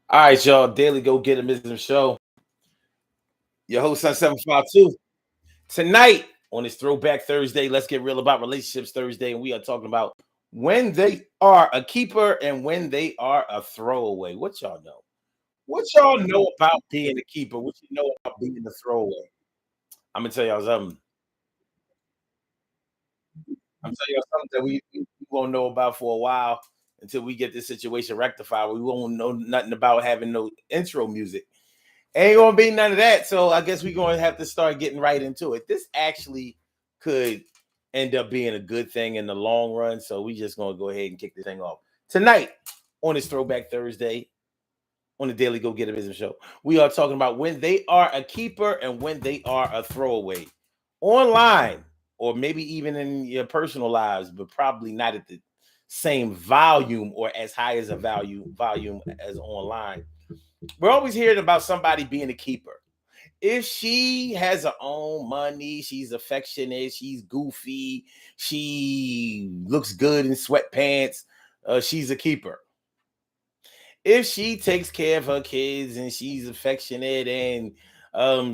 All right, y'all. Daily Go Get It Wisdom Show. Your host, Sun 752. Tonight, on this Throwback Thursday, let's get real about relationships Thursday. And we are talking about when they are a keeper and when they are a throwaway. What y'all know? What y'all know about being a keeper? What you know about being a throwaway? I'm going to tell y'all something. I'm telling y'all something that we won't know about for a while until we get this situation rectified. We won't know nothing about having no intro music. Ain't gonna be none of that. So I guess we're gonna have to start getting right into it. This actually could end up being a good thing in the long run. So we just gonna go ahead and kick this thing off. Tonight on this Throwback Thursday on the Daily Go Get a Business Show, we are talking about when they are a keeper and when they are a throwaway. Online, or maybe even in your personal lives, but probably not at the same volume or as high as a volume as online. We're always hearing about somebody being a keeper. If she has her own money, she's affectionate, she's goofy, she looks good in sweatpants, she's a keeper. If she takes care of her kids and she's affectionate and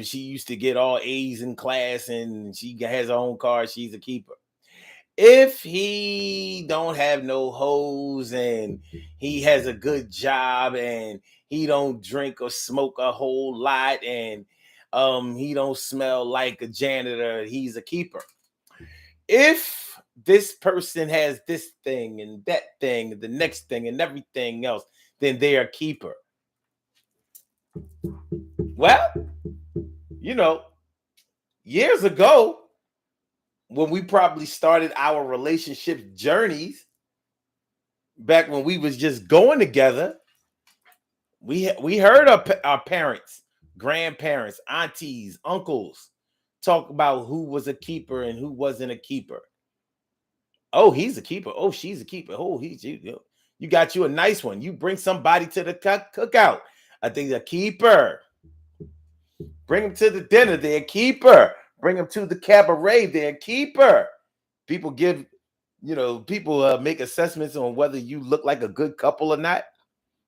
she used to get all A's in class and she has her own car, she's a keeper. If he don't have no hoes and he has a good job and he don't drink or smoke a whole lot and he don't smell like a janitor, he's a keeper. If this person has this thing and that thing and the next thing and everything else, then they're a keeper. Well, you know, years ago, when we probably started our relationship journeys, back when we was just going together, we heard our parents, grandparents, aunties, uncles talk about who was a keeper and who wasn't a keeper. Oh, he's a keeper. Oh, she's a keeper. Oh, you got you a nice one. You bring somebody to the cookout. I think a keeper. Bring them to the dinner. They're a keeper. Bring them to the cabaret. They're a keeper. People give, people make assessments on whether you look like a good couple or not.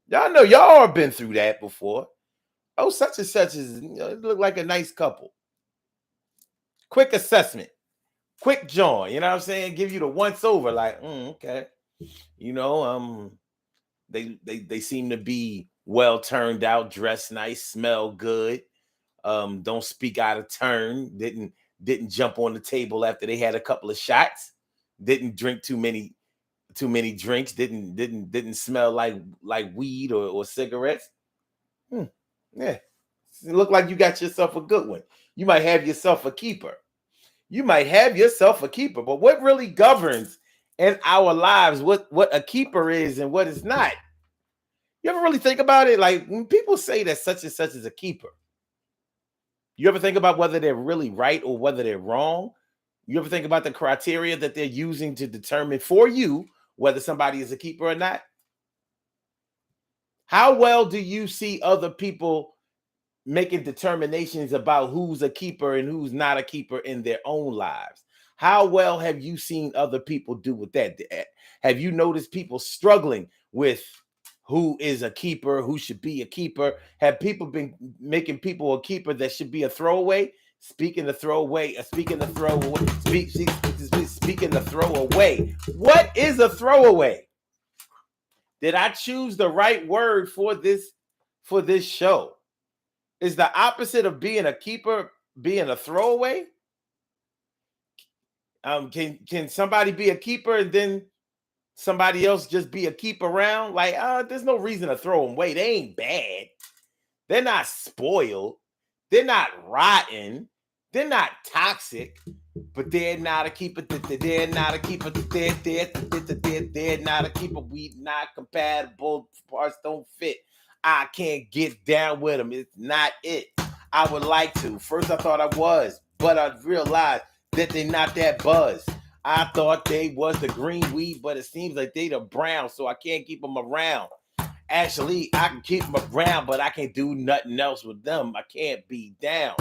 Y'all know y'all have been through that before. Oh, such and such is it look like a nice couple. Quick assessment, quick joy. You know what I'm saying? Give you the once over. Like, okay, you know, they seem to be well turned out, dressed nice, smell good. Don't speak out of turn. Didn't jump on the table after they had a couple of shots. Didn't drink too many drinks. Didn't smell like weed or cigarettes. Hmm. Yeah, it look like you got yourself a good one. You might have yourself a keeper. You might have yourself a keeper. But what really governs in our lives what a keeper is and what is not? You ever really think about it? Like when people say that such and such is a keeper, you ever think about whether they're really right or whether they're wrong? You ever think about the criteria that they're using to determine for you whether somebody is a keeper or not? How well do you see other people making determinations about who's a keeper and who's not a keeper in their own lives? How well have you seen other people do with that? Have you noticed people struggling with who is a keeper, who should be a keeper? Have people been making people a keeper that should be a throwaway? Speaking of throwaway, speaking of throwaway, what is a throwaway? Did I choose the right word for this show? Is the opposite of being a keeper being a throwaway? Can somebody be a keeper and then somebody else just be a keep around? Like, there's no reason to throw them away. They ain't bad. They're not spoiled. They're not rotten. They're not toxic, but they're not a keeper. They're not a keeper. They're not a keeper. We not compatible. Parts don't fit. I can't get down with them. It's not it. I would like to. First, I thought I was, but I realized that they're not that buzz. I thought they was the green weed, but it seems like they the brown, so I can't keep them around. Actually, I can keep them around, but I can't do nothing else with them. I can't be down.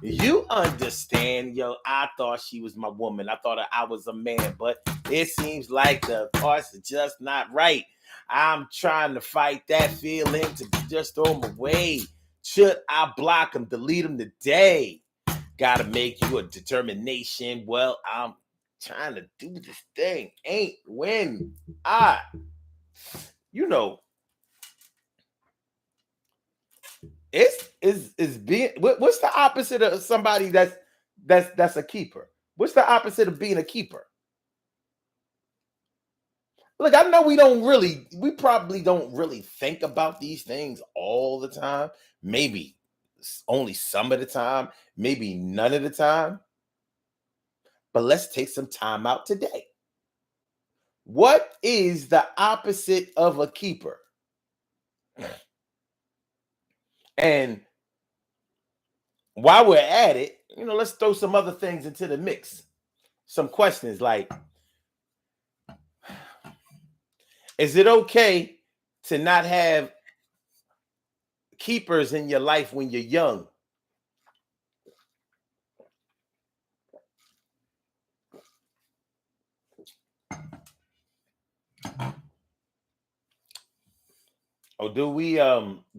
You understand, yo. I thought she was my woman. I thought I was a man, but it seems like the parts are just not right. I'm trying to fight that feeling to just throw them away. Should I block them, delete them today? Gotta make you a determination. Well, I'm trying to do this thing. Ain't when I, you know, it's being. What's the opposite of somebody that's a keeper? What's the opposite of being a keeper? Look, I know we probably don't really think about these things all the time. Maybe only some of the time, maybe none of the time. But let's take some time out today. What is the opposite of a keeper? And while we're at it, let's throw some other things into the mix. Some questions like, is it okay to not have keepers in your life when you're young? Or do we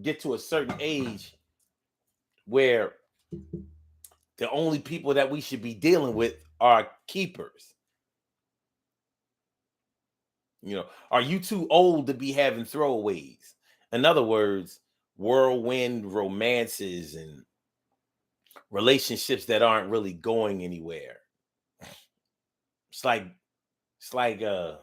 get to a certain age where the only people that we should be dealing with are keepers? Are you too old to be having throwaways? In other words, whirlwind romances and relationships that aren't really going anywhere. It's like it's like uh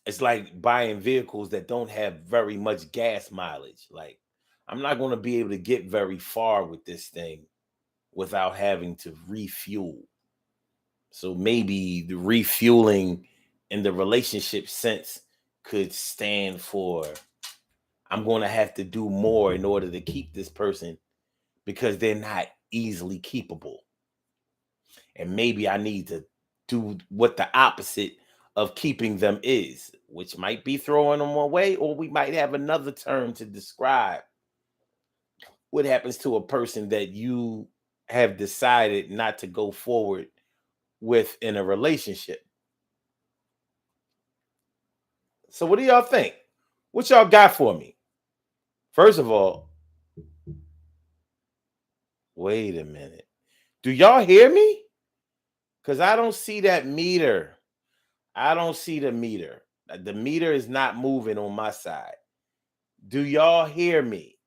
it's like buying vehicles that don't have very much gas mileage. Like, I'm not going to be able to get very far with this thing without having to refuel. So maybe the refueling in the relationship sense could stand for, I'm going to have to do more in order to keep this person because they're not easily keepable. And maybe I need to do what the opposite of keeping them is, which might be throwing them away, or we might have another term to describe what happens to a person that you have decided not to go forward with in a relationship. So, what do y'all think? What y'all got for me? First of all, wait a minute. Do y'all hear me? Because I don't see that meter. I don't see the meter. The meter is not moving on my side. Do y'all hear me?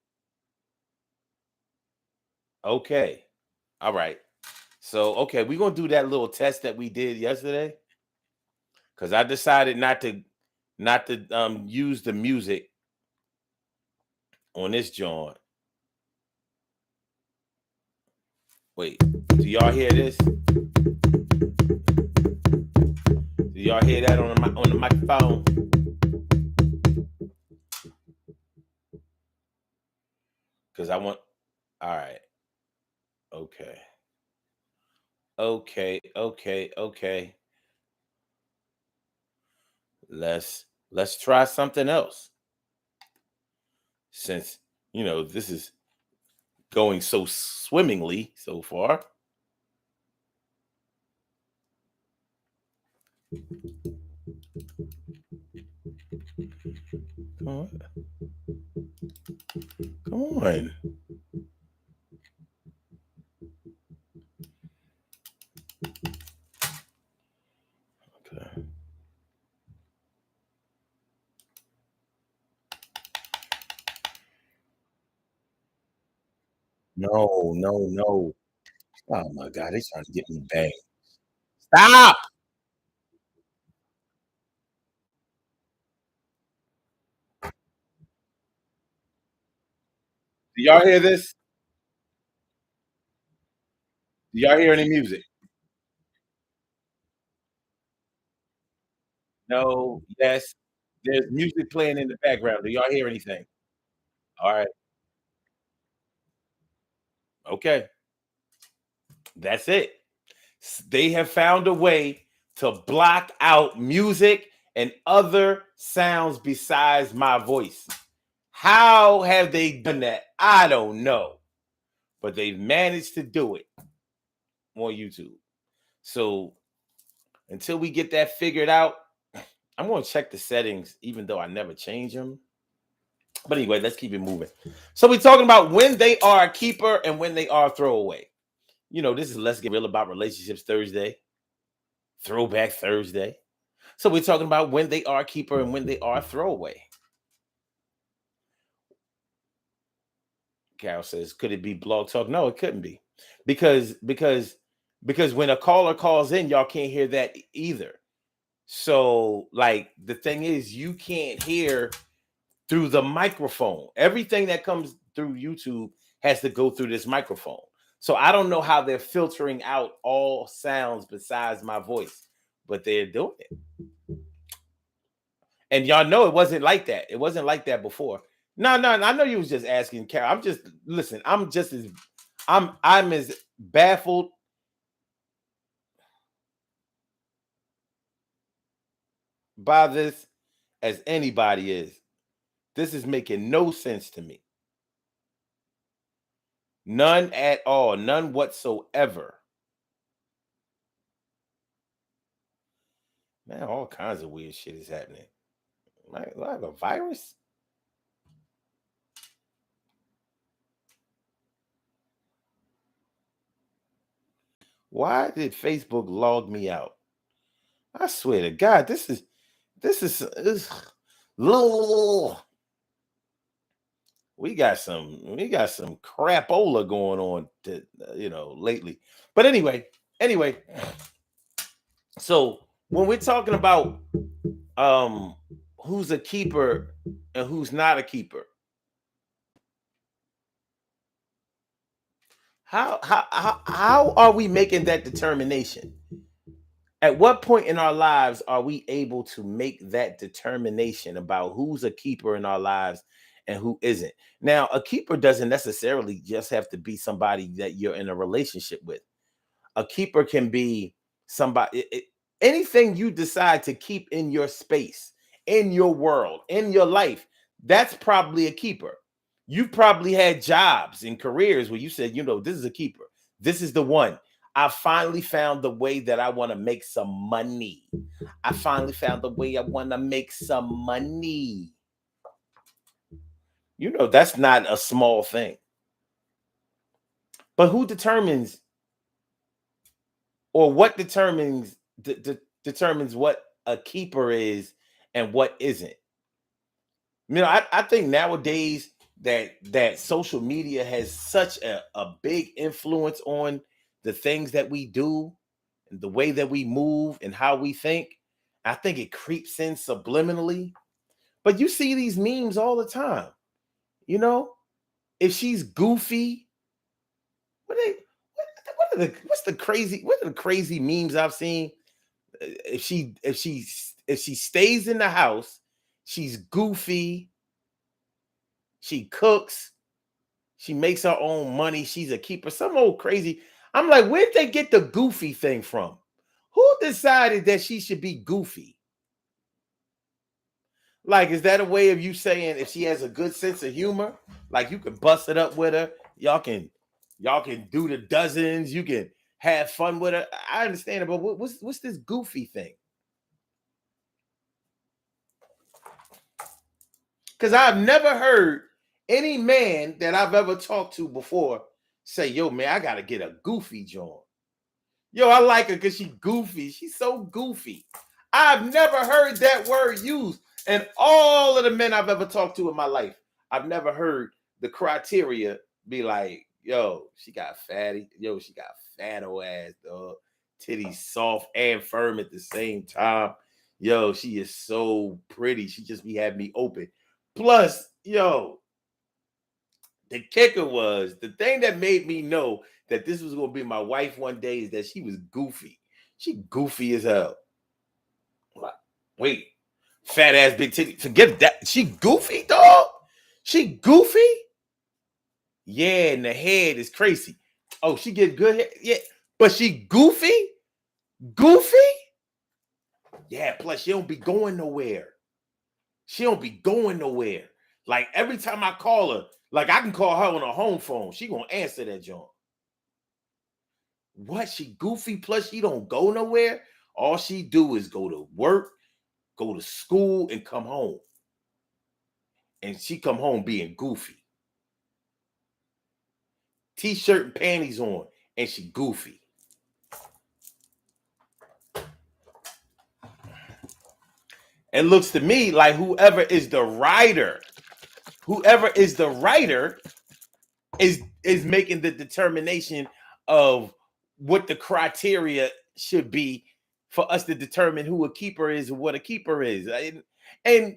Okay. All right. So, okay, we're going to do that little test that we did yesterday cuz I decided not to use the music on this joint. Wait. Do y'all hear this? Do y'all hear that on the microphone? Cuz I want. All right. Okay. Okay. Let's try something else. Since, this is going so swimmingly so far. Come on. Come on. Okay. No, no, no. Oh my God, they trying to get me banged. Stop! Do y'all hear this? Do y'all hear any music? No, yes. There's music playing in the background. Do y'all hear anything? All right. Okay. That's it. They have found a way to block out music and other sounds besides my voice. How have they done that? I don't know. But they've managed to do it on YouTube. So until we get that figured out, I'm going to check the settings, even though I never change them. But anyway, let's keep it moving. So we're talking about when they are a keeper and when they are a throwaway. This is Let's Get Real About Relationships Thursday, Throwback Thursday. So we're talking about when they are a keeper and when they are a throwaway. Carol says, could it be Blog Talk? No, it couldn't be. Because when a caller calls in, y'all can't hear that either. So, like, the thing is, you can't hear through the microphone. Everything that comes through YouTube has to go through this microphone. So I don't know how they're filtering out all sounds besides my voice, but they're doing it. And y'all know it wasn't like that. It wasn't like that before. No, I know you was just asking, Carol. I'm as baffled. By this as anybody is. This is making no sense to me. None at all. None whatsoever. Man, all kinds of weird shit is happening. Do I have a virus? Why did Facebook log me out? I swear to God, this is we got some crapola going on lately. But anyway, so when we're talking about who's a keeper and who's not a keeper, how are we making that determination? At what point in our lives are we able to make that determination about who's a keeper in our lives and who isn't? Now, a keeper doesn't necessarily just have to be somebody that you're in a relationship with. A keeper can be somebody, anything you decide to keep in your space, in your world, in your life, that's probably a keeper. You've probably had jobs and careers where you said, this is a keeper. This is the one. I finally found the way that I want to make some money. I finally found the way I want to make some money. That's not a small thing. But who determines or what determines determines what a keeper is and what isn't? I think nowadays that social media has such a big influence on the things that we do and the way that we move and how we think. I think it creeps in subliminally. But you see these memes all the time. If she's goofy, what are the crazy memes I've seen? If she stays in the house, she's goofy, she cooks, she makes her own money, she's a keeper, some old crazy. I'm like, where'd they get the goofy thing from? Who decided that she should be goofy? Like, is that a way of you saying if she has a good sense of humor, like you can bust it up with her, y'all can do the dozens, you can have fun with her? I understand it, but what's this goofy thing? Because I've never heard any man that I've ever talked to before say, yo, man, I gotta get a goofy joint. Yo, I like her because she goofy. She's so goofy. I've never heard that word used. And all of the men I've ever talked to in my life, I've never heard the criteria be like, yo, she got fatty. Yo, she got fat old ass, dog. Titties soft and firm at the same time. Yo, she is so pretty. She just be having me open. Plus, yo, the kicker was the thing that made me know that this was going to be my wife one day is that she was goofy. She goofy as hell. Like, wait, fat ass big titty. Forget that. She goofy, dog. She goofy. Yeah, and the head is crazy. Oh, she get good hair. Yeah, but she goofy. Goofy. Yeah. Plus, she don't be going nowhere. She don't be going nowhere. Like every time I call her, like I can call her on a home phone. She gonna answer that joint. What? She goofy, plus she don't go nowhere. All she do is go to work, go to school, and come home. And she come home being goofy. T-shirt and panties on, and she goofy. It looks to me like whoever is the writer is making the determination of what the criteria should be for us to determine who a keeper is and what a keeper is. And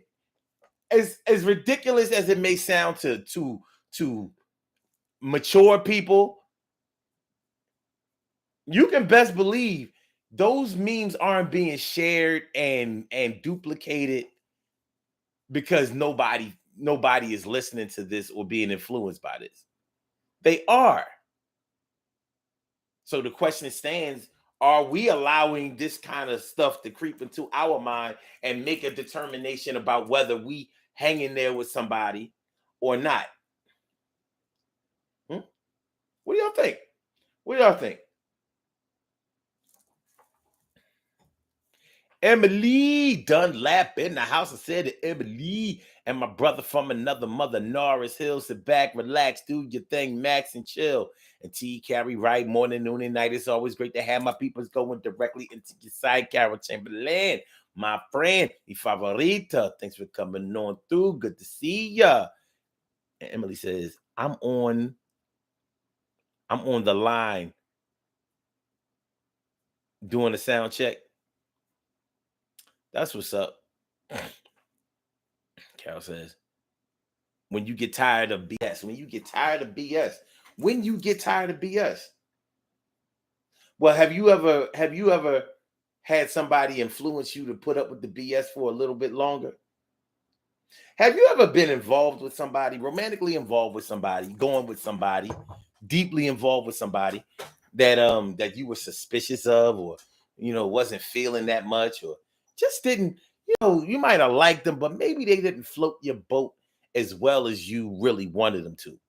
as ridiculous as it may sound to mature people, you can best believe those memes aren't being shared and duplicated because nobody is listening to this or being influenced by this. They are. So the question stands, are we allowing this kind of stuff to creep into our mind and make a determination about whether we hang in there with somebody or not? Hmm? What do y'all think? What do y'all think? Emily Dunlap in the house. I said to Emily and my brother from another mother, Norris Hill. Sit back, relax, do your thing, Max, and chill. And T carry right morning, noon, and night. It's always great to have my peoples going directly into your side. Carol Chamberlain, my friend, mi favorita. Thanks for coming on through. Good to see ya. And Emily says, I'm on the line doing a sound check. That's what's up. Carol says, when you get tired of BS, when you get tired of BS. Well, have you ever had somebody influence you to put up with the BS for a little bit longer? Have you ever been involved with somebody, romantically involved with somebody, going with somebody, deeply involved with somebody that you were suspicious of, or wasn't feeling that much, or just didn't, you might have liked them, but maybe they didn't float your boat as well as you really wanted them to.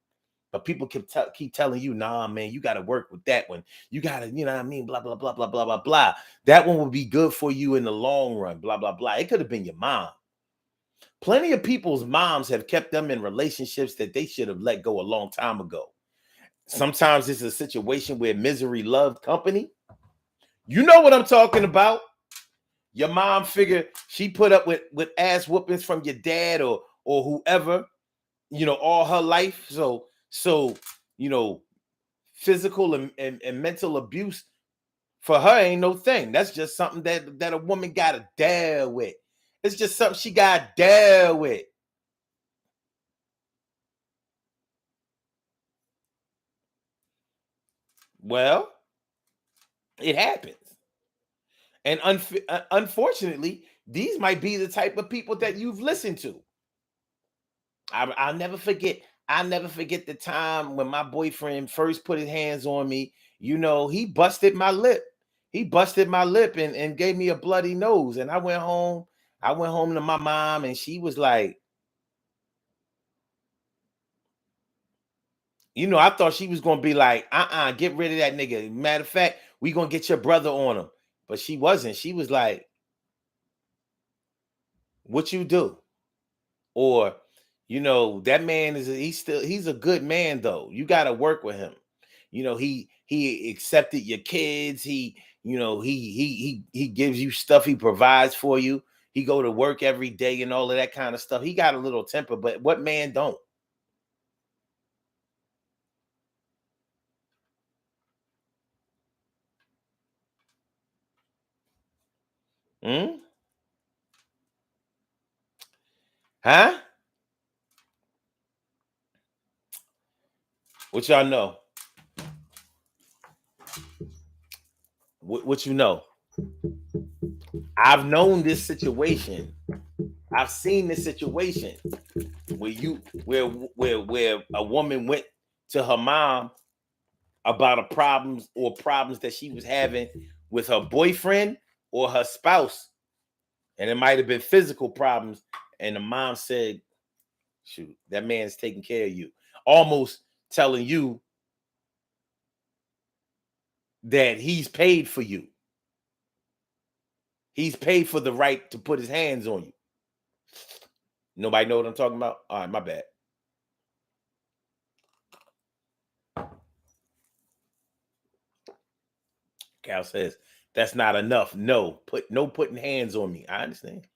But people keep telling you, nah, man, you got to work with that one. You got to, you know what I mean? Blah, blah, blah, blah, blah, blah, blah. That one will be good for you in the long run, blah, blah, blah. It could have been your mom. Plenty of people's moms have kept them in relationships that they should have let go a long time ago. Sometimes it's a situation where misery loved company. You know what I'm talking about. Your mom figured she put up with ass whoopings from your dad or whoever, all her life. So physical and mental abuse for her ain't no thing. That's just something that a woman gotta deal with. It's just something she gotta deal with. Well, it happens. And unfortunately, these might be the type of people that you've listened to. I'll never forget. I'll never forget the time when my boyfriend first put his hands on me. He busted my lip. He busted my lip and gave me a bloody nose. And I went home. I went home to my mom, and she was like, I thought she was gonna be like, get rid of that nigga. Matter of fact, we gonna get your brother on him. But she wasn't. She was like, what you do? Or, that man he's a good man though. You got to work with him. He accepted your kids. He gives you stuff. He provides for you. He go to work every day and all of that kind of stuff. He got a little temper, but what man don't? Hmm? Huh? What y'all know? What you know? I've known this situation. I've seen this situation where a woman went to her mom about problems that she was having with her boyfriend or her spouse, and it might have been physical problems, and the mom said, shoot, that man's taking care of you, almost telling you that he's paid for you. He's paid for the right to put his hands on you. Nobody know what I'm talking about? All right, my bad. Cal says, that's not enough. No, putting hands on me. I understand.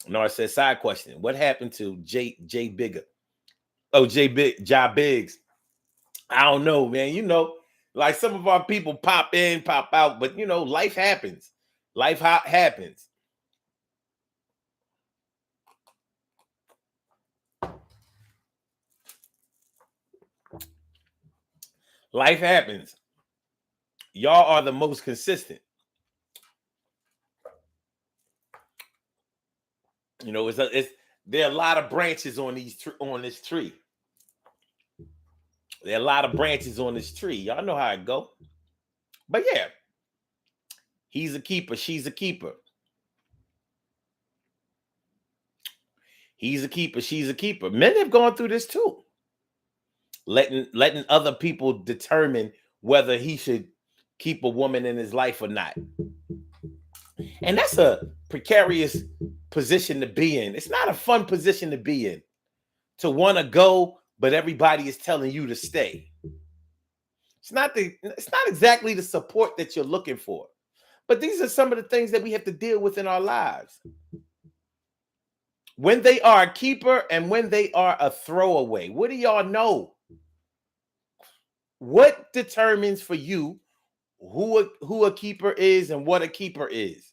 Nora says, side question. What happened to J Bigger? Oh, Job Biggs. I don't know, man. Like some of our people pop in, pop out, but life happens. Life happens. Life happens. Y'all are the most consistent. There are a lot of branches on this tree. There are a lot of branches on this tree. Y'all know how it go. But yeah, he's a keeper. She's a keeper. He's a keeper. She's a keeper. Men have gone through this too. Letting other people determine whether he should keep a woman in his life or not. And that's a precarious position to be in. It's not a fun position to be in. To want to go, but everybody is telling you to stay. It's not exactly the support that you're looking for. But these are some of the things that we have to deal with in our lives. When they are a keeper and when they are a throwaway. What do y'all know? What determines for you who a keeper is and what a keeper is?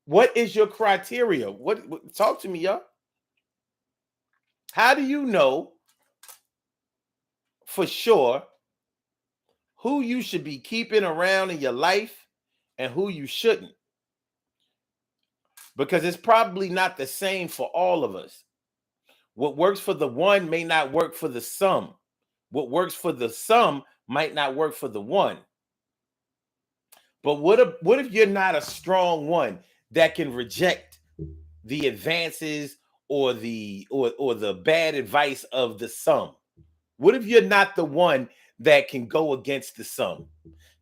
What is your criteria? What talk to me, y'all? How do you know for sure who you should be keeping around in your life and who you shouldn't? Because it's probably not the same for all of us. What works for the one may not work for the some. What works for the some might not work for the one. But what if you're not a strong one that can reject the advances or the bad advice of the some? What if you're not the one that can go against the some?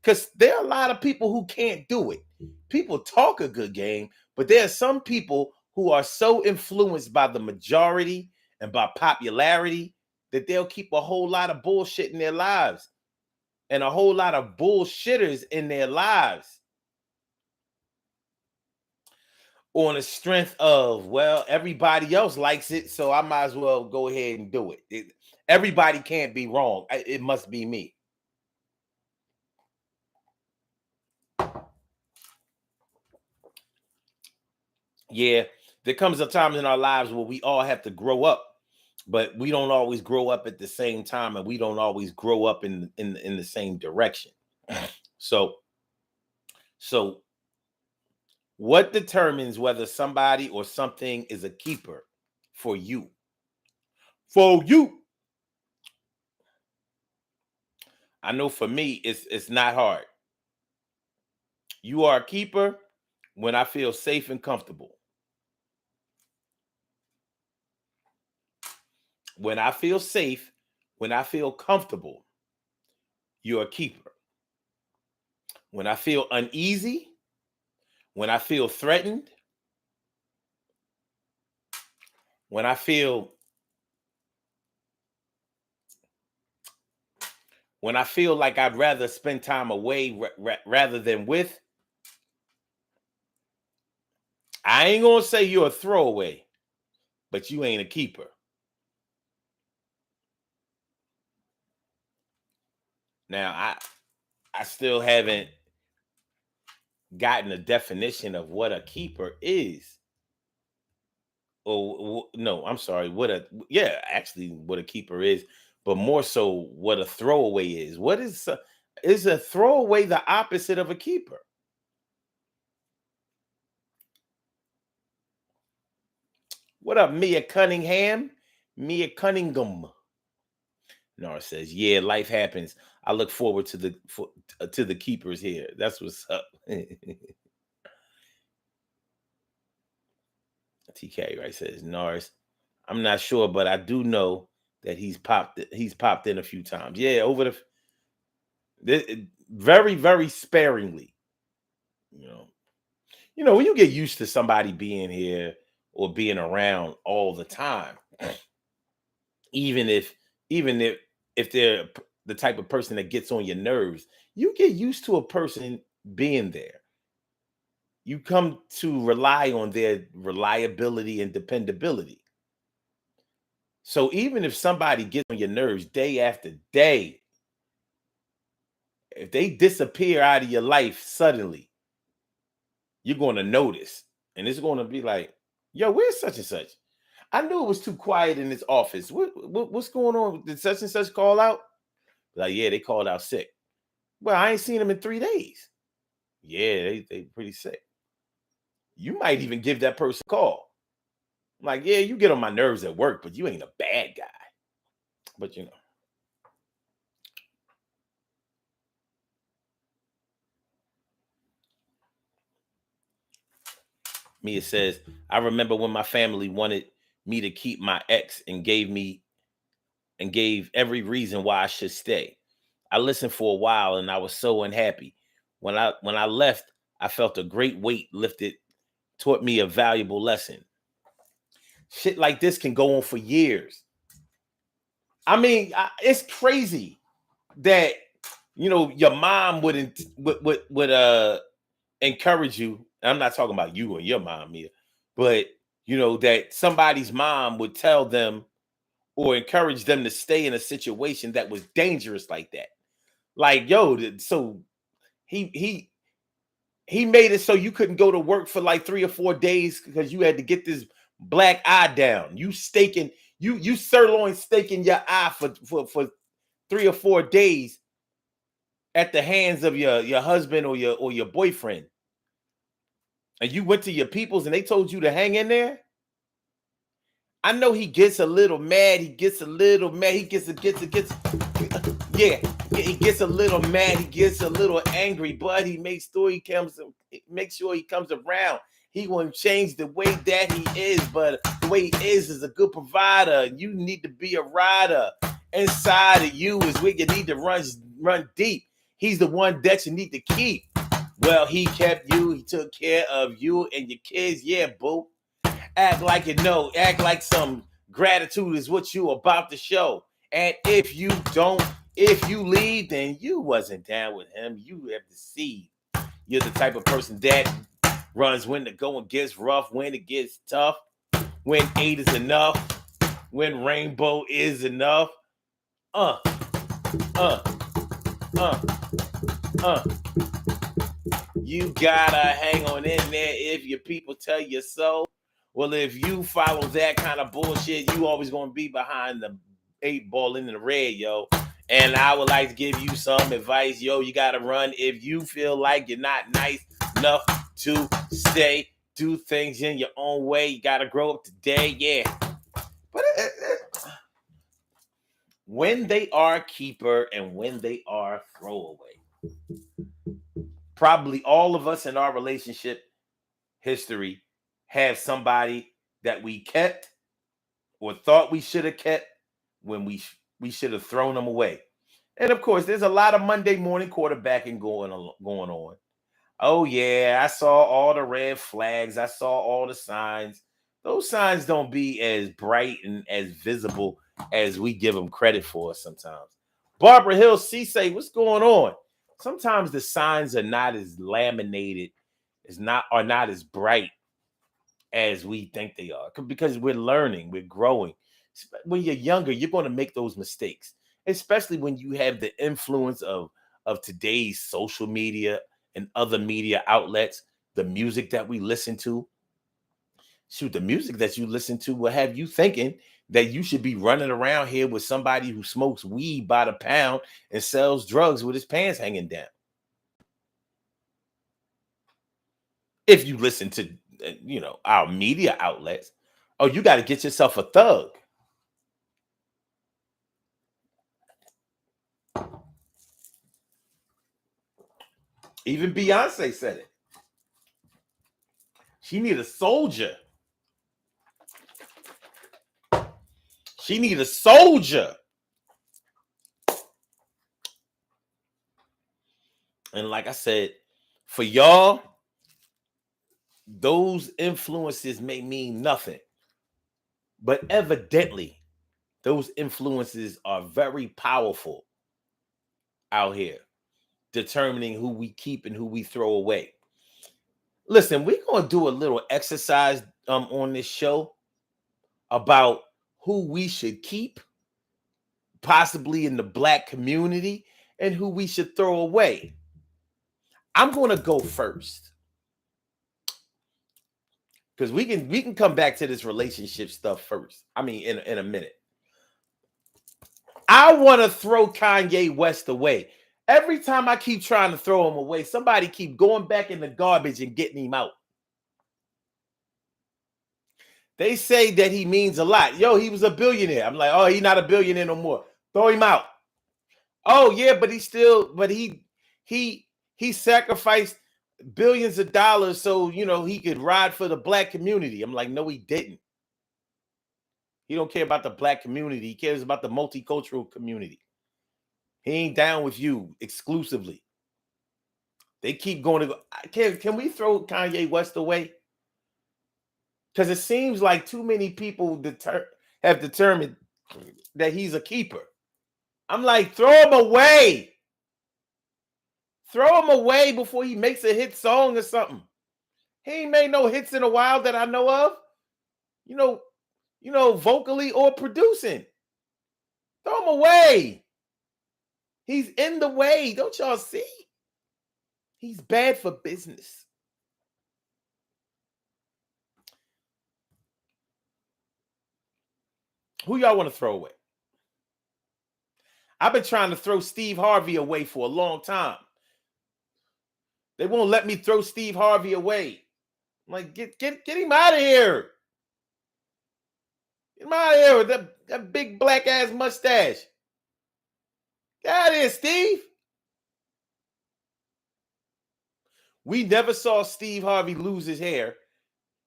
Because there are a lot of people who can't do it. People talk a good game, but there are some people who are so influenced by the majority and by popularity that they'll keep a whole lot of bullshit in their lives and a whole lot of bullshitters in their lives on the strength of, well, everybody else likes it, so I might as well go ahead and do it. Everybody can't be wrong. It must be me. Yeah, there comes a time in our lives where we all have to grow up, but we don't always grow up at the same time, and we don't always grow up in the same direction. So what determines whether somebody or something is a keeper for you? For you. I know for me, it's not hard. You are a keeper when I feel safe and comfortable. When I feel safe, when I feel comfortable, you're a keeper. When I feel uneasy, when I feel threatened, when I feel like I'd rather spend time away rather than with, I ain't gonna say you're a throwaway, but you ain't a keeper. Now, I still haven't gotten a definition of what a keeper is. Oh no, I'm sorry. What a keeper is, but more so what a throwaway is. What is a throwaway the opposite of a keeper? What up, Mia Cunningham? Mia Cunningham. Nora says, "Yeah, life happens. I look forward to the keepers here. That's what's up." TK right says, "Norris, I'm not sure, but I do know that he's popped in a few times. Yeah, over very very sparingly. You know, when you get used to somebody being here or being around all the time, even if even if they're the type of person that gets on your nerves, you get used to a person being there. You come to rely on their reliability and dependability. So even if somebody gets on your nerves day after day, if they disappear out of your life suddenly, you're going to notice. And it's going to be like, yo, where's such and such? I knew it was too quiet in this office. What's going on? Did such and such call out? Like, yeah, they called out sick. Well, I ain't seen them in 3 days. Yeah, they pretty sick. You might even give that person a call. Like, yeah, you get on my nerves at work, but you ain't a bad guy. But Mia says, I remember when my family wanted me to keep my ex and gave every reason why I should stay. I listened for a while and I was so unhappy. When I left, I felt a great weight lifted, taught me a valuable lesson. Shit like this can go on for years. I mean, it's crazy that your mom would encourage you. I'm not talking about you or your mom, Mia, but that somebody's mom would tell them or encourage them to stay in a situation that was dangerous like that. Like, yo, so he he he made it so you couldn't go to work for like 3 or 4 days because you had to get this black eye down. You staking, you sirloin staking your eye for 3 or 4 days at the hands of your husband or your boyfriend. And you went to your peoples and they told you to hang in there. I know he gets a little mad. He gets a little mad. He gets yeah, he gets a little mad. He gets a little angry, but he makes sure he comes around. He won't change the way that he is, but the way he is a good provider. You need to be a rider. Inside of you is where you need to run deep. He's the one that you need to keep. Well, he kept you. He took care of you and your kids. Yeah, boo. Act like you know. Act like some gratitude is what you about to show. And if you leave, then you wasn't down with him. You have deceived. You're the type of person that runs when the going gets rough, when it gets tough, when 8 is enough, when rainbow is enough. Uh, uh, uh, uh. You gotta hang on in there if your people tell you so. Well, if you follow that kind of bullshit, you always gonna be behind the 8 ball in the red, yo. And I would like to give you some advice, yo. You gotta run if you feel like you're not nice enough to stay. Do things in your own way. You gotta grow up today, yeah. But when they are keeper and when they are throwaway, probably all of us in our relationship history have somebody that we kept or thought we should have kept when we should have thrown them away. And of course, there's a lot of Monday morning quarterbacking going on. Oh yeah, I saw all the red flags. I saw all the signs. Those signs don't be as bright and as visible as we give them credit for sometimes. Barbara Hill say, what's going on? Sometimes the signs are not as laminated, are not as bright as we think they are because we're learning, we're growing. When you're younger, you're going to make those mistakes, especially when you have the influence of today's social media and other media outlets, the music that we listen to. Shoot, the music that you listen to will have you thinking that you should be running around here with somebody who smokes weed by the pound and sells drugs with his pants hanging down. If you listen to our media outlets, oh, you got to get yourself a thug. Even Beyonce said it. She need a soldier. She need a soldier. And like I said, for y'all, those influences may mean nothing, but evidently those influences are very powerful out here, determining who we keep and who we throw away. Listen, we're gonna do a little exercise on this show about who we should keep, possibly in the black community, and who we should throw away. I'm gonna go first because we can come back to this relationship stuff first. I mean, in a minute. I want to throw Kanye West away. Every time I keep trying to throw him away, somebody keep going back in the garbage and getting him out. They say that he means a lot. Yo, he was a billionaire. I'm like, oh, he's not a billionaire no more. Throw him out. Oh yeah, but he sacrificed billions of dollars so he could ride for the black community. I'm like, no, he didn't. He don't care about the black community. He cares about the multicultural community. He ain't down with you exclusively. They keep going to go. Can we throw Kanye West away? Because it seems like too many people have determined that he's a keeper. I'm like, throw him away. Throw him away before he makes a hit song or something. He ain't made no hits in a while that I know of. Vocally or producing. Throw him away. He's in the way. Don't y'all see? He's bad for business. Who y'all want to throw away? I've been trying to throw Steve Harvey away for a long time. They won't let me throw Steve Harvey away. I'm like, get him out of here. Get him out of here with that big black ass mustache. Get out of here, Steve. We never saw Steve Harvey lose his hair.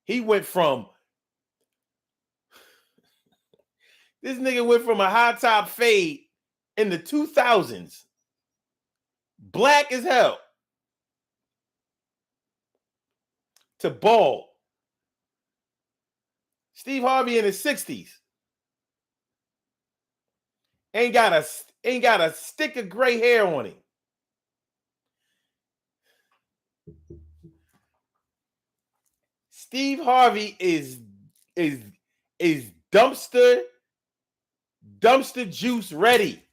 He went from this nigga went from a high top fade in the 2000s, black as hell, to bald. Steve Harvey in his 60s ain't got a stick of gray hair on him. Steve Harvey is dumpster juice ready.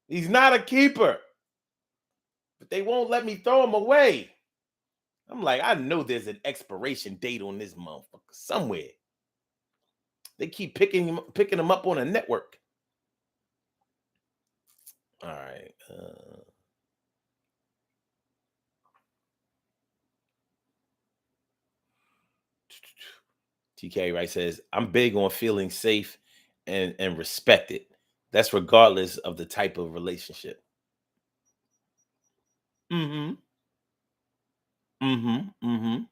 He's not a keeper, but they won't let me throw him away. I'm like, I know there's an expiration date on this motherfucker somewhere. They keep picking him up on a network. All right. TK Wright says, I'm big on feeling safe and respected. That's regardless of the type of relationship. Mm-hmm. Mm-hmm. Mm-hmm.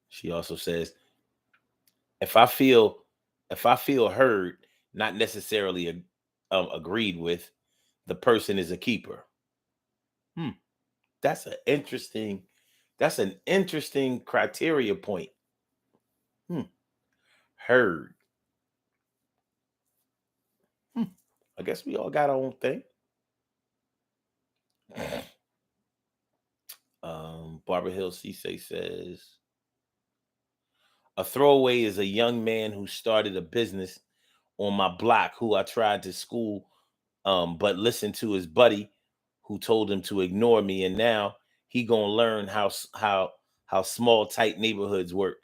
She also says, if I feel heard, not necessarily agreed with, the person is a keeper. That's an interesting criteria point. Heard. I guess we all got our own thing. Barbara Hill Cisse says, a throwaway is a young man who started a business on my block who I tried to school, but listened to his buddy who told him to ignore me, and now he gonna learn how small, tight neighborhoods work.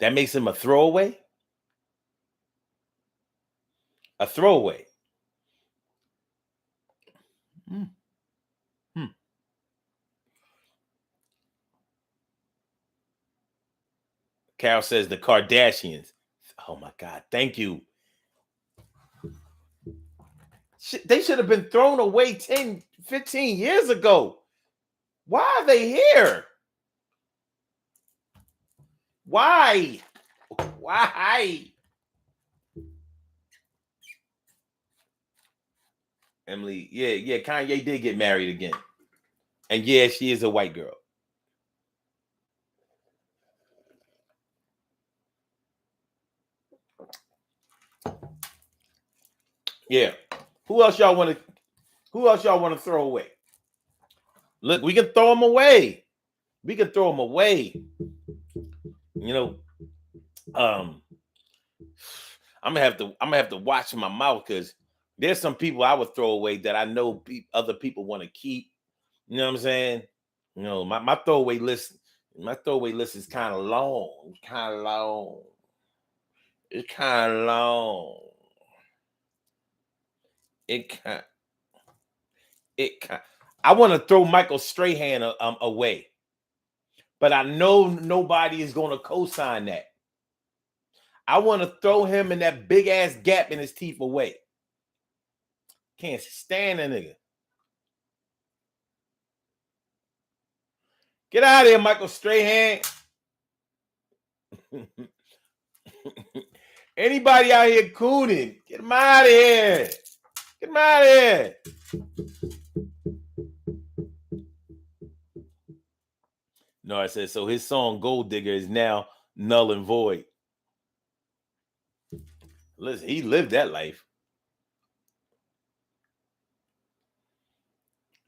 That makes him a throwaway? A throwaway. Carol says the Kardashians. Oh my God. Thank you. They should have been thrown away 10, 15 years ago. Why are they here? Why? Why? Emily, yeah, Kanye did get married again. And yeah, she is a white girl. Yeah. Who else y'all want to throw away? Look, we can throw them away. We can throw them away. You know, I'm gonna have to watch my mouth because there's some people I would throw away that I know other people want to keep. You know what I'm saying? You know, my throwaway list. My throwaway list is kind of long. Kind of long. It's kind of long. It kind. I want to throw Michael Strahan away, but I know nobody is going to co-sign that. I want to throw him in that big ass gap in his teeth away. Can't stand a nigga. Get out of here, Michael Strahan. Anybody out here cooning? Get him out of here. Get him out of here. No, I said, so his song Gold Digger is now null and void. Listen, he lived that life.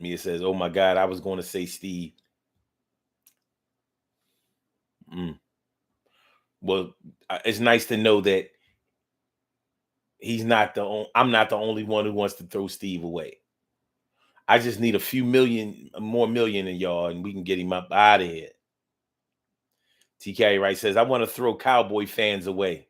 Mia says, oh my God, I was going to say Steve. Well, it's nice to know that I'm not the only one who wants to throw Steve away. I just need a few more million in y'all, and we can get him up out of here. TK Wright says, I want to throw Cowboy fans away.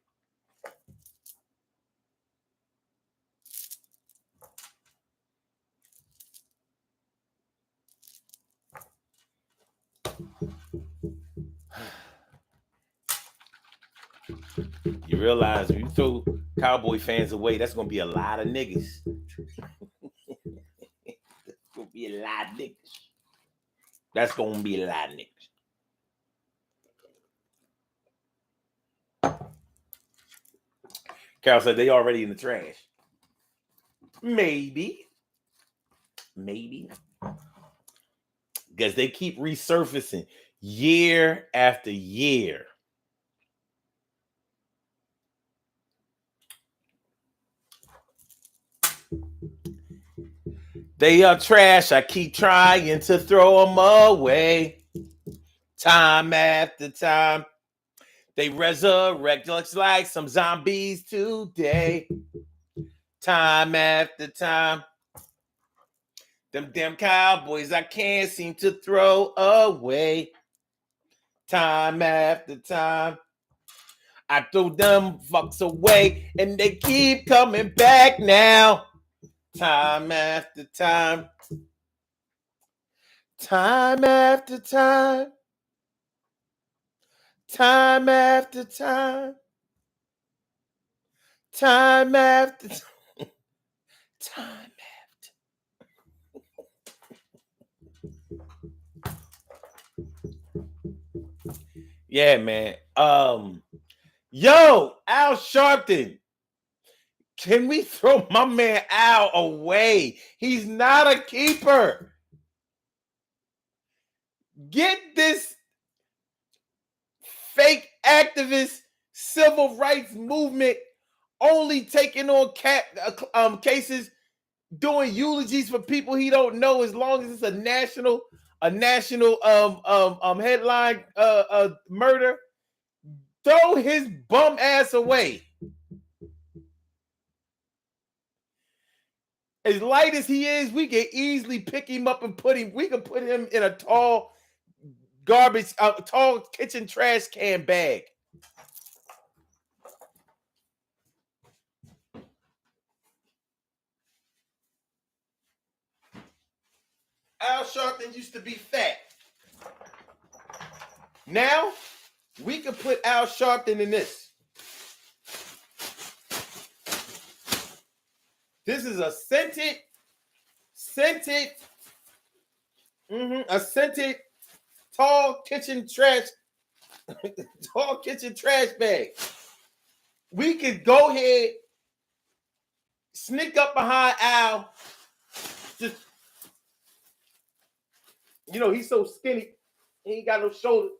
You realize when you throw Cowboy fans away, that's going to be a lot of niggas. Gonna be a lot of niggas. That's gonna be a lot of niggas. Carol said they already in the trash. Maybe. Because they keep resurfacing year after year. They are trash. I keep trying to throw them away. Time after time. They resurrect looks like some zombies today. Time after time. Them damn Cowboys I can't seem to throw away. Time after time. I throw them fucks away and they keep coming back now. Time after time. Time after time. Time after time. Time after time. Time after. Yeah, man. Yo, Al Sharpton. Can we throw my man Al away? He's not a keeper. Get this fake activist civil rights movement only taking on cases, doing eulogies for people he don't know, as long as it's a national headline murder. Throw his bum ass away. As light as he is, we can easily pick him up and put him in a tall tall kitchen trash can bag. Al Sharpton used to be fat. Now, we can put Al Sharpton in this. This is a scented tall kitchen trash bag. We could go ahead, sneak up behind Al, You know, he's so skinny, he ain't got no shoulder.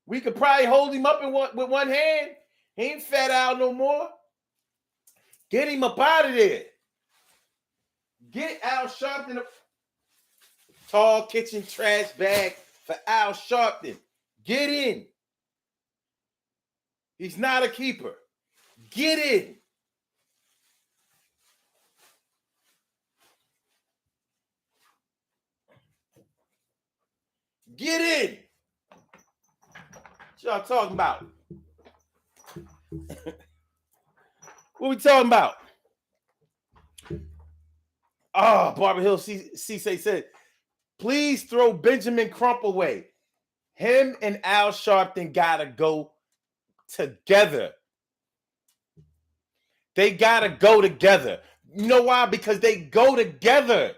We could probably hold him up with one hand. He ain't fat out no more. Get him up out of there. Get Al Sharpton. Tall kitchen trash bag for Al Sharpton. Get in. He's not a keeper. Get in. Get in. What y'all talking about? What we talking about? Oh, Barbara Hill Cisse said, please throw Benjamin Crump away. Him and Al Sharpton gotta go together. They gotta go together. You know why? Because they go together.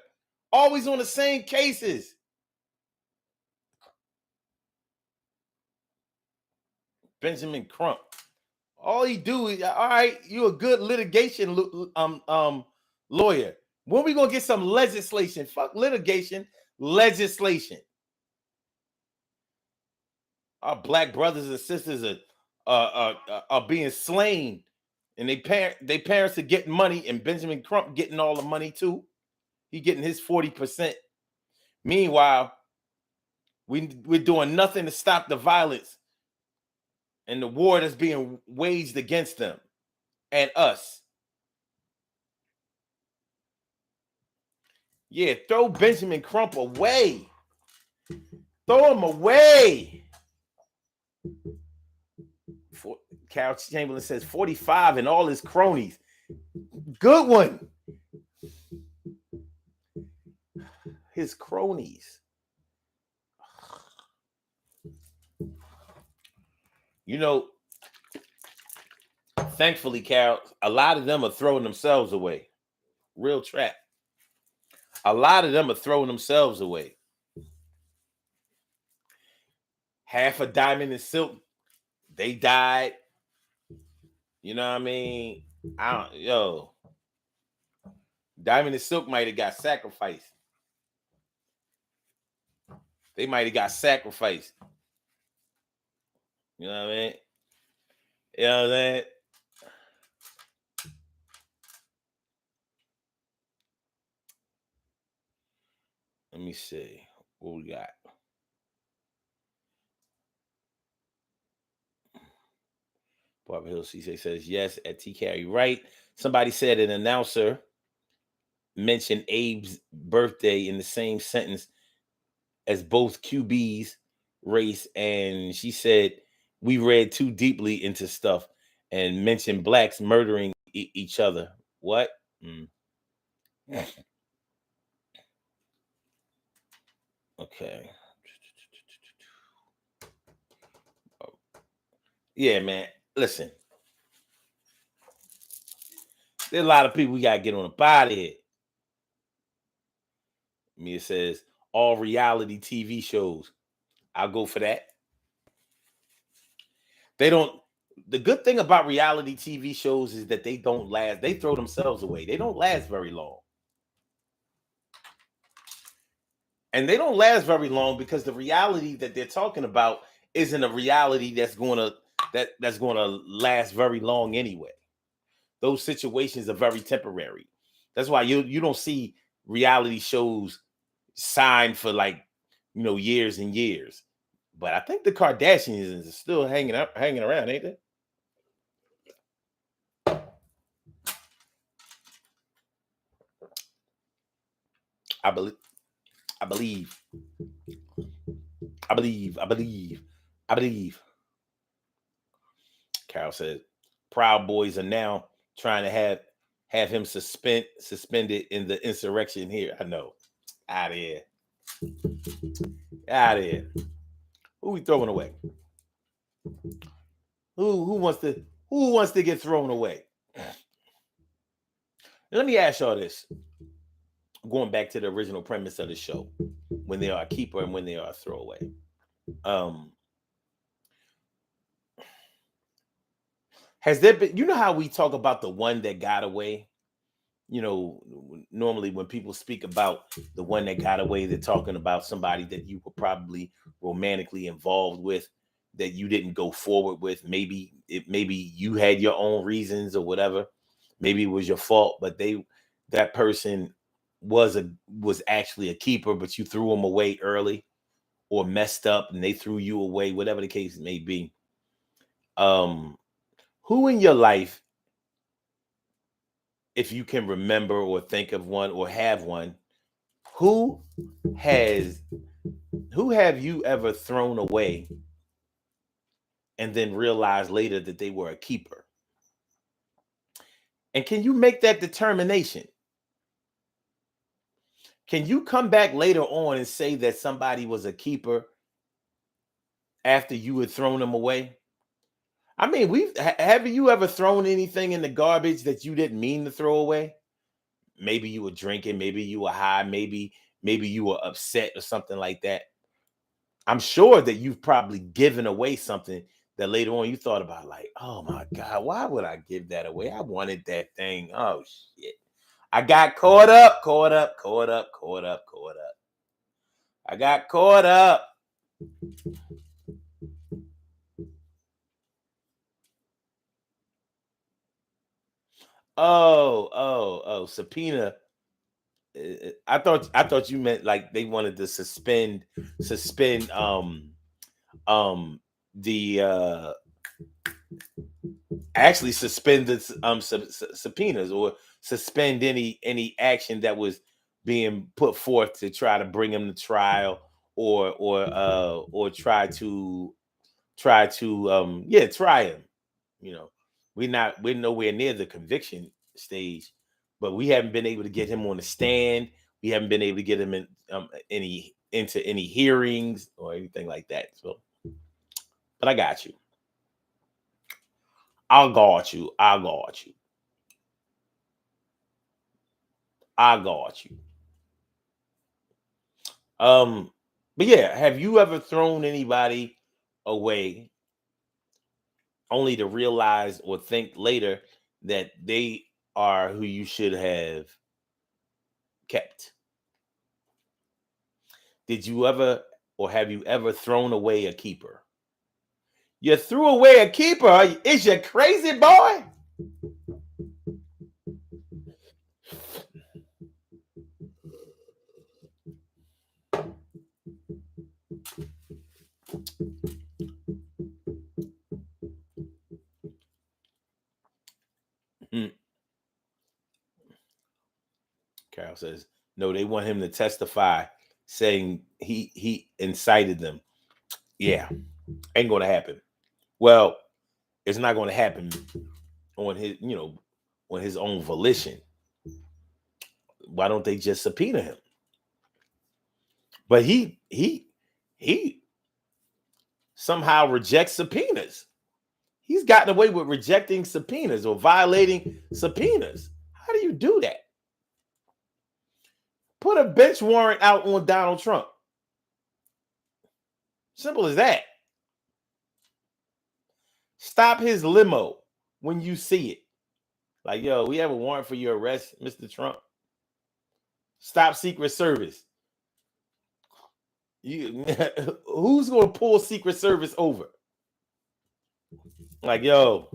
Always on the same cases. Benjamin Crump. All he do is, all right, you a good litigation lawyer. When we gonna get some legislation? Fuck litigation, legislation. Our black brothers and sisters are being slain, and they parents are getting money, and Benjamin Crump getting all the money too. He getting his 40%. Meanwhile, we're doing nothing to stop the violence and the war that's being waged against them and us. Yeah, throw Benjamin Crump away. Throw him away. Carol Chamberlain says 45 and all his cronies. Good one. His cronies. You know, thankfully, Carol, a lot of them are throwing themselves away. Real trap. A lot of them are throwing themselves away. Half a Diamond and Silk, they died. You know what I mean? Diamond and Silk might have got sacrificed. They might have got sacrificed. You know what I mean? You know what I'm saying? Let me see what we got. Barbara Hill CC says yes at T Carey. Right. Somebody said an announcer mentioned Abe's birthday in the same sentence as both QB's race, and she said we read too deeply into stuff and mentioned blacks murdering each other. What? Okay. Yeah, man. Listen. There's a lot of people we gotta get on the body here. Mia says all reality TV shows. I'll go for that. They don't. The good thing about reality TV shows is that they don't last. They throw themselves away. They don't last very long. And they don't last very long because the reality that they're talking about isn't a reality that's gonna last very long anyway. Those situations are very temporary. That's why you don't see reality shows signed for years and years. But I think the Kardashians are still hanging around, ain't they? I believe. Carol said, Proud Boys are now trying to have him suspended in the insurrection here. I know. Out of here. Out of here. Who we throwing away? Who wants to get thrown away? Let me ask y'all this. Going back to the original premise of the show, when they are a keeper and when they are a throwaway. Has there been, you know how we talk about the one that got away? normally when people speak about the one that got away, they're talking about somebody that you were probably romantically involved with that you didn't go forward with. Maybe you had your own reasons or whatever. Maybe it was your fault, but that person was actually a keeper, but you threw them away early or messed up and they threw you away, whatever the case may be. Um, who in your life, if you can remember or think of one or have one, who has who have you ever thrown away and then realized later that they were a keeper? And can you make that determination? Can you come back later on and say that somebody was a keeper after you had thrown them away? I mean, have you ever thrown anything in the garbage that you didn't mean to throw away? Maybe you were drinking, maybe you were high, maybe you were upset or something like that. I'm sure that you've probably given away something that later on you thought about, like, oh my God, why would I give that away? I wanted that thing. Oh shit. I got caught up, caught up, caught up, caught up, caught up. I got caught up. Subpoena. I thought you meant like they wanted to suspend um the actually suspend the subpoenas or suspend any action that was being put forth to try to bring him to trial or try him. You know, we're nowhere near the conviction stage, but we haven't been able to get him on the stand. We haven't been able to get him into any hearings or anything like that. So, but I got you. I'll guard you. I'll guard you. I'll guard you. Um, but yeah, have you ever thrown anybody away only to realize or think later that they are who you should have kept? Did you ever or have you ever thrown away a keeper? You threw away a keeper? Is you crazy, boy? Hmm. Carol says, no, they want him to testify saying he incited them. Yeah, ain't gonna happen. Well, it's not gonna happen on his own volition. Why don't they just subpoena him? But he somehow rejects subpoenas. He's gotten away with rejecting subpoenas or violating subpoenas. How do you do that? Put a bench warrant out on Donald Trump. Simple as that. Stop his limo when you see it. Like, yo, we have a warrant for your arrest, Mr. Trump. Stop Secret Service. You, who's gonna pull Secret Service over? Like, yo,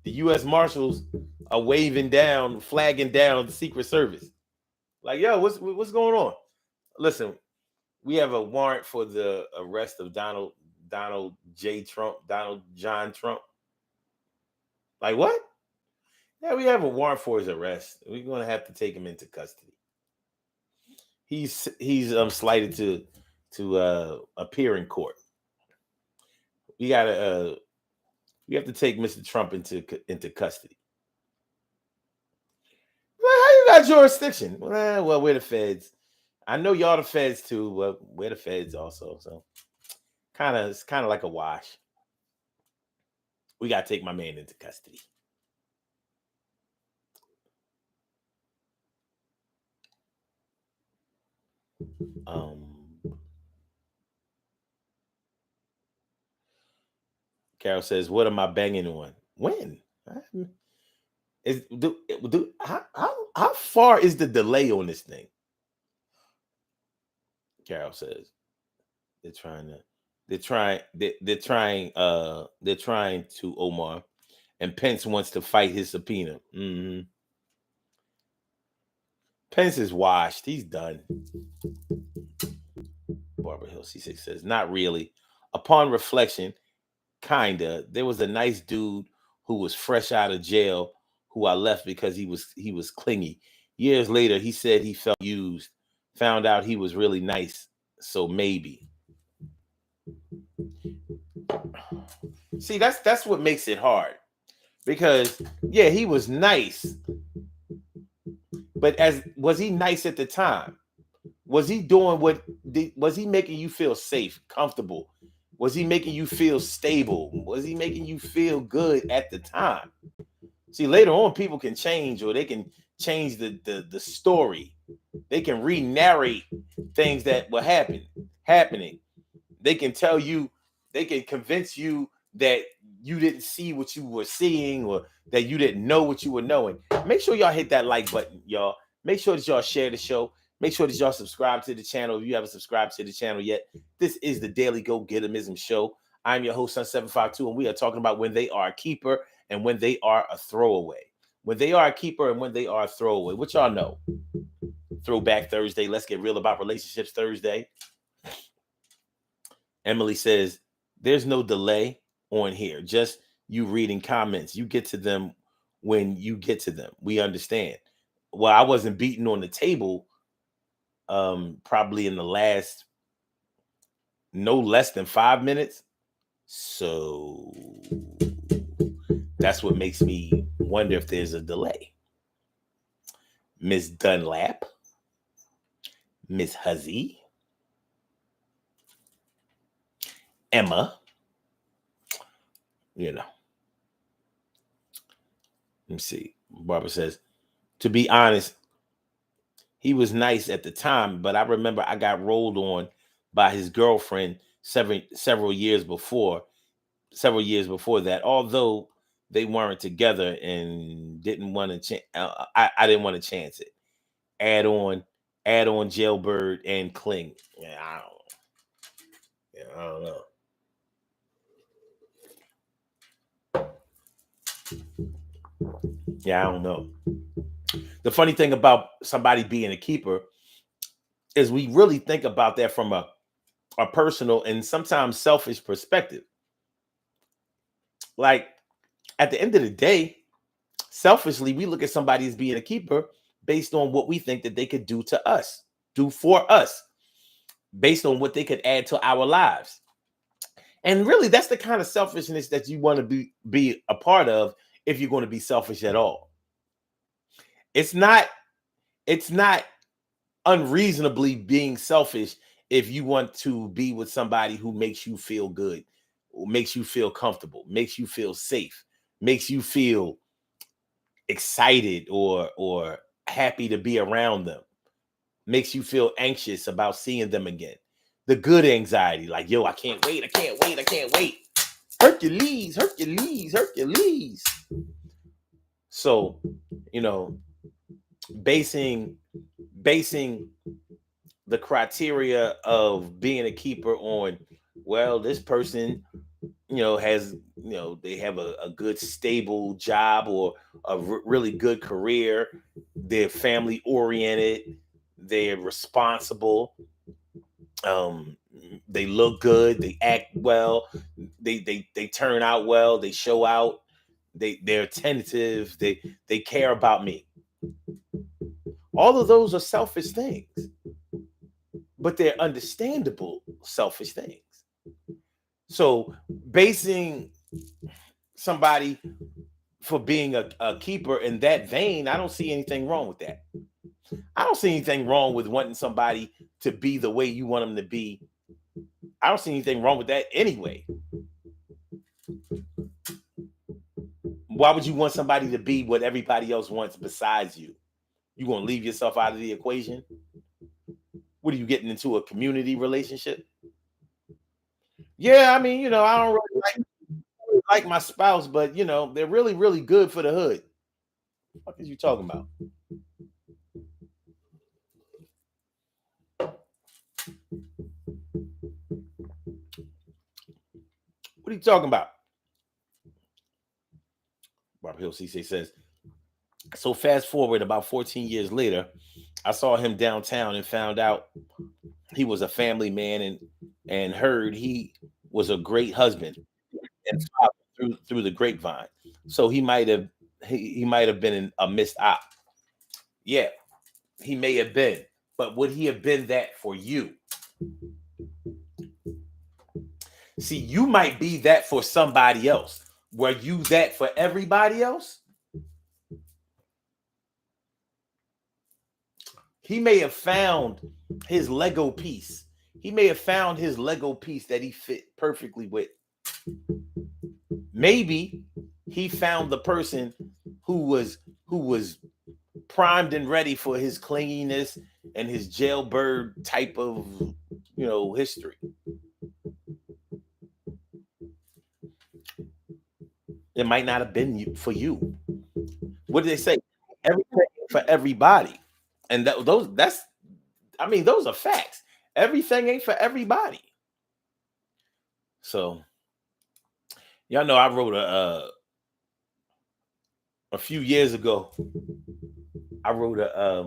the U.S. Marshals are waving down, flagging down the Secret Service. Like, yo, what's going on? Listen, we have a warrant for the arrest of Donald J. Trump, Donald John Trump. Like what? Yeah, we have a warrant for his arrest. We're gonna have to take him into custody. He's slighted to appear in court. We gotta we have to take Mr. Trump into custody. Well, how you got jurisdiction? Well, we're the feds. I know y'all the feds too, but we're the feds also. So it's kind of like a wash. We gotta take my man into custody. Um, Carol says, "What am I banging on? When? How far is the delay on this thing? Carol says they're trying to they're trying to Omar, and Pence wants to fight his subpoena. Pence is washed. He's done. Barbara Hill C6 says, not really. Upon reflection, kinda. There was a nice dude who was fresh out of jail who I left because he was clingy. Years later, he said he felt used. Found out he was really nice. So maybe. See, that's what makes it hard. Because yeah, he was nice. But was he nice at the time? Was he doing was he making you feel safe, comfortable? Was he making you feel stable? Was he making you feel good at the time? See, later on, people can change, or they can change the story. They can re-narrate things that were happening. They can tell you, they can convince you that you didn't see what you were seeing, or that you didn't know what you were knowing. Make sure y'all hit that like button, y'all. Make sure that y'all share the show. Make sure that y'all subscribe to the channel if you haven't subscribed to the channel yet. This is the Daily Go Getimism Show. I'm your host, Sun752, and we are talking about when they are a keeper and when they are a throwaway. When they are a keeper and when they are a throwaway. What y'all know? Throwback Thursday. Let's get real about relationships Thursday. Emily says, there's no delay on here. Just you reading comments. You get to them when you get to them. We understand. Well, I wasn't beating on the table probably in the last no less than 5 minutes. So that's what makes me wonder if there's a delay. Miss Dunlap, Miss Huzzy, Emma, you know. Let me see. Barbara says, to be honest, he was nice at the time, but I remember I got rolled on by his girlfriend several years before that, although they weren't together and didn't want to I didn't want to chance it. Add on Jailbird and Cling. I don't know. Yeah, I don't know. The funny thing about somebody being a keeper is we really think about that from a personal and sometimes selfish perspective. Like, at the end of the day, selfishly, we look at somebody as being a keeper based on what we think that they could do to us, do for us, based on what they could add to our lives. And really, that's the kind of selfishness that you want to be a part of if you're going to be selfish at all. It's not unreasonably being selfish if you want to be with somebody who makes you feel good, makes you feel comfortable, makes you feel safe, makes you feel excited or happy to be around them, makes you feel anxious about seeing them again. The good anxiety, like, yo, I can't wait. Hercules. So, basing the criteria of being a keeper on, well, this person, has, they have a good stable job or a really good career. They're family oriented. They're responsible. They look good. They act well. They turn out well. They show out. They're attentive. They care about me. All of those are selfish things, but they're understandable selfish things. So basing somebody for being a keeper in that vein, I don't see anything wrong with that. I don't see anything wrong with wanting somebody to be the way you want them to be. I don't see anything wrong with that anyway. Why would you want somebody to be what everybody else wants besides you? You want to leave yourself out of the equation? What are you getting into, a community relationship? Yeah, I mean, I don't really like my spouse, but they're really, really good for the hood. What is you talking about? What are you talking about? Bob Hill CC says, so fast forward about 14 years later, I saw him downtown and found out he was a family man and heard he was a great husband and father through the grapevine. So he might have been a missed op. Yeah, he may have been, but would he have been that for you? See, you might be that for somebody else. Were you that for everybody else? He may have found his Lego piece. He may have found his Lego piece that he fit perfectly with. Maybe he found the person who was primed and ready for his clinginess and his jailbird type of history. It might not have been for you. What do they say? Everything for everybody, and those are facts. Everything ain't for everybody. So y'all know I wrote a few years ago. I wrote I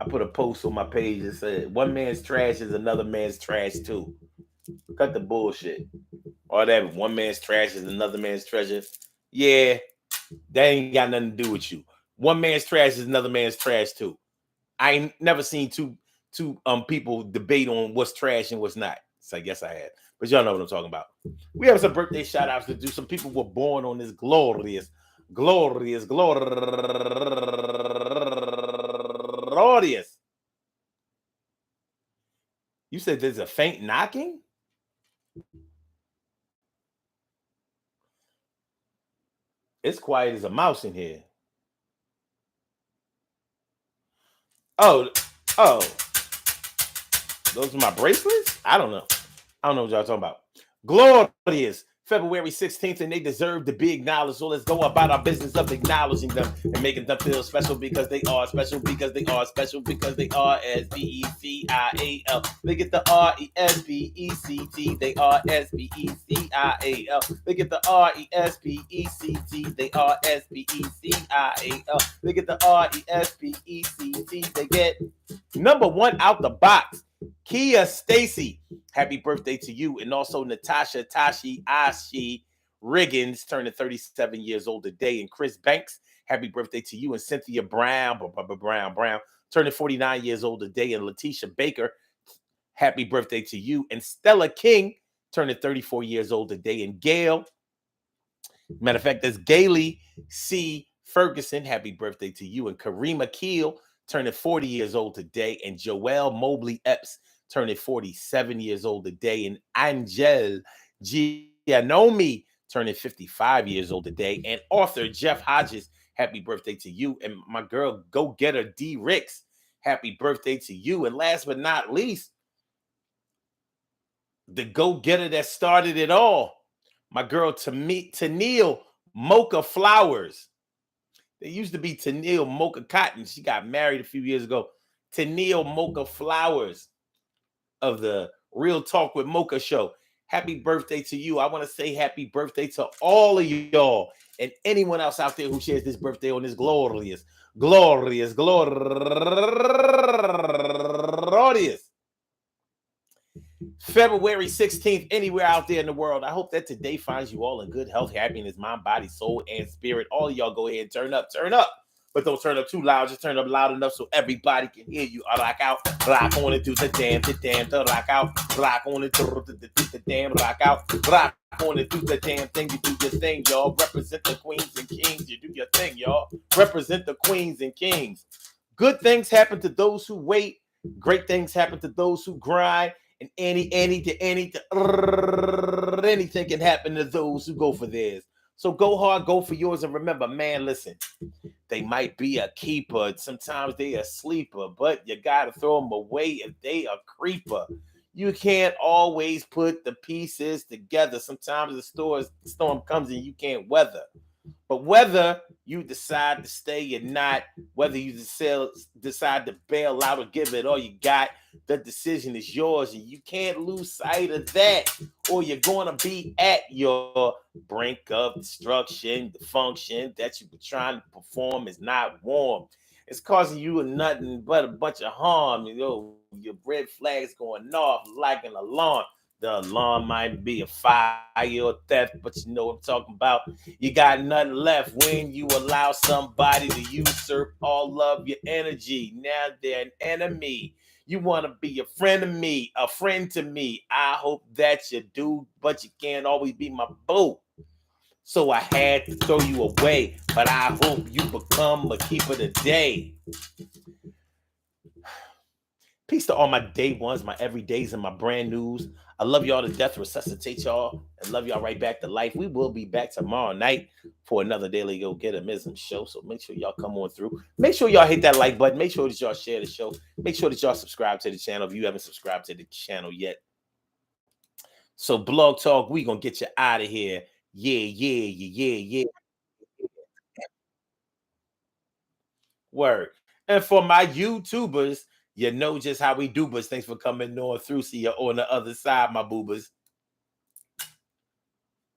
put a post on my page that said, "One man's trash is another man's trash too." Cut the bullshit. Or that one man's trash is another man's treasure. Yeah, that ain't got nothing to do with you. One man's trash is another man's trash too. I ain't never seen two people debate on what's trash and what's not. So I guess I had. But y'all know what I'm talking about. We have some birthday shout outs to do. Some people were born on this glorious. You said there's a faint knocking? It's quiet as a mouse in here. Oh, oh, those are my bracelets? I don't know. I don't know what y'all talking about. Glorious. February 16th, and they deserve to be acknowledged. So let's go about our business of acknowledging them and making them feel special because they are special, because they are special, because they are SBECIAL. They get the RESPECT. They are SBECIAL. They get the RESPECT. They are SBECIAL. They get the RESPECT. They get number one out the box. Kia Stacy, happy birthday to you. And also Natasha Tashi Ashi Riggins, turning 37 years old today. And Chris Banks, happy birthday to you. And Cynthia Brown, turning 49 years old today. And Letitia Baker, happy birthday to you. And Stella King, turning 34 years old today. And Gail, matter of fact, that's Gailey C. Ferguson, happy birthday to you. And Karima Keel, turning 40 years old today. And Joelle Mobley Epps, turning 47 years old today. And Angel Gianomi, turning 55 years old today. And author Jeff Hodges, happy birthday to you. And my girl, go-getter D. Ricks, happy birthday to you. And last but not least, the go-getter that started it all, my girl Tennille Mocha Flowers. There used to be Tennille Mocha Cotton. She got married a few years ago. Tennille Mocha Flowers of the Real Talk with Mocha show. Happy birthday to you. I want to say happy birthday to all of y'all and anyone else out there who shares this birthday on this glorious February 16th, anywhere out there in the world. I hope that today finds you all in good health, happiness, mind, body, soul, and spirit. All of y'all go ahead and turn up. But don't turn up too loud. Just turn up loud enough so everybody can hear you. I rock out, rock on it, do the damn, rock out, rock on it, do the damn, rock out, rock on it, do the damn thing. You do your thing, y'all. Represent the queens and kings. You do your thing, y'all. Represent the queens and kings. Good things happen to those who wait. Great things happen to those who grind. And anything can happen to those who go for theirs. So go hard, go for yours. And remember, man, listen, they might be a keeper. Sometimes they a sleeper, but you got to throw them away if they a creeper. You can't always put the pieces together. Sometimes the storm comes and you can't weather. But whether you decide to stay or not, whether you decide to bail out or give it all you got, the decision is yours, and you can't lose sight of that, or you're going to be at your brink of destruction. The function that you've been trying to perform is not warm. It's causing you nothing but a bunch of harm. Your red flags going off like an alarm. The alarm might be a fire or theft, but you know what I'm talking about. You got nothing left when you allow somebody to usurp all of your energy. Now they're an enemy. You want to be a friend of me, a friend to me. I hope that you do, but you can't always be my boo. So I had to throw you away, but I hope you become a keeper today. Peace to all my day ones, my everydays, and my brand news. I love y'all to death, resuscitate y'all, and love y'all right back to life. We will be back tomorrow night for another Daily Go Get a Mism show. So make sure y'all come on through. Make sure y'all hit that like button. Make sure that y'all share the show. Make sure that y'all subscribe to the channel if you haven't subscribed to the channel yet. So Blog Talk, we gonna get you out of here. Yeah, yeah, yeah, yeah, yeah. Word. And for my YouTubers, you know just how we do, but thanks for coming on through. See you on the other side, my boobers.